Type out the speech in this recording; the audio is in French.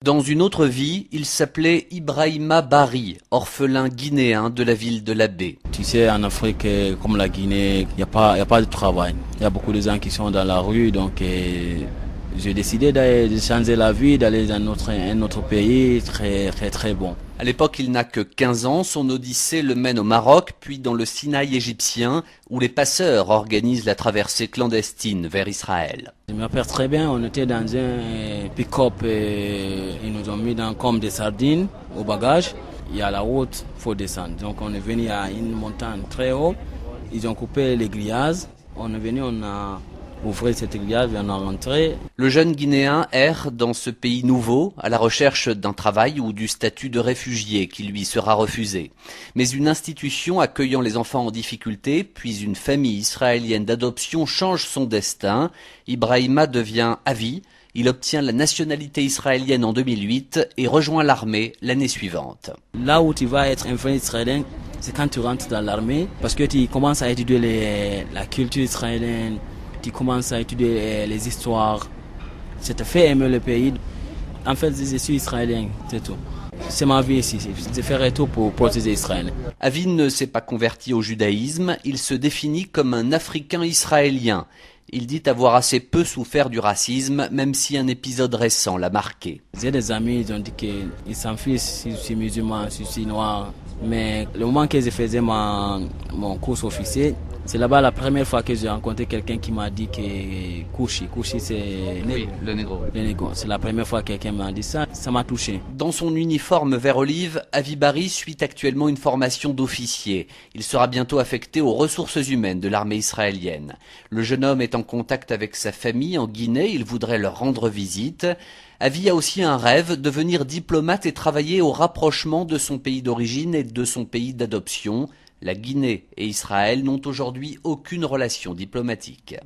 Dans une autre vie, il s'appelait Ibrahima Bari, orphelin guinéen de la ville de La Baie. Tu sais, en Afrique, comme la Guinée, il n'y a pas de travail. Il y a beaucoup de gens qui sont dans la rue, donc j'ai décidé de changer la vie, d'aller dans un autre pays très bon. À l'époque, il n'a que 15 ans. Son odyssée le mène au Maroc, puis dans le Sinaï égyptien, où les passeurs organisent la traversée clandestine vers Israël. Je me rappelle très bien, on était dans un pick-up et ils nous ont mis comme des sardines au bagage. Il y a la route, il faut descendre. Donc on est venu à une montagne très haute. Ils ont coupé les grillages. On est venu, on a ouvrir cette grillage et on est rentré. Le jeune Guinéen erre dans ce pays nouveau à la recherche d'un travail ou du statut de réfugié qui lui sera refusé. Mais une institution accueillant les enfants en difficulté, puis une famille israélienne d'adoption change son destin. Ibrahima devient Avi. Il obtient la nationalité israélienne en 2008 et rejoint l'armée l'année suivante. Là où tu vas être un vrai Israélien, c'est quand tu rentres dans l'armée, parce que tu commences à étudier la culture israélienne, tu commences à étudier les histoires, ça te fait aimer le pays. En fait, je suis israélien, c'est tout. C'est ma vie ici, je ferai tout pour protéger Israël. Avi ne s'est pas converti au judaïsme, il se définit comme un Africain israélien. Il dit avoir assez peu souffert du racisme, même si un épisode récent l'a marqué. J'ai des amis, ils ont dit qu'ils s'en fichent si je suis musulman, si je suis noir. Mais le moment que je faisais mon cours officier, c'est là-bas la première fois que j'ai rencontré quelqu'un qui m'a dit que Kouchi c'est le négro. C'est la première fois que quelqu'un m'a dit ça, ça m'a touché. Dans son uniforme vert olive, Avi Bari suit actuellement une formation d'officier. Il sera bientôt affecté aux ressources humaines de l'armée israélienne. Le jeune homme est en contact avec sa famille en Guinée, il voudrait leur rendre visite. Avi a aussi un rêve, devenir diplomate et travailler au rapprochement de son pays d'origine et de son pays d'adoption. La Guinée et Israël n'ont aujourd'hui aucune relation diplomatique.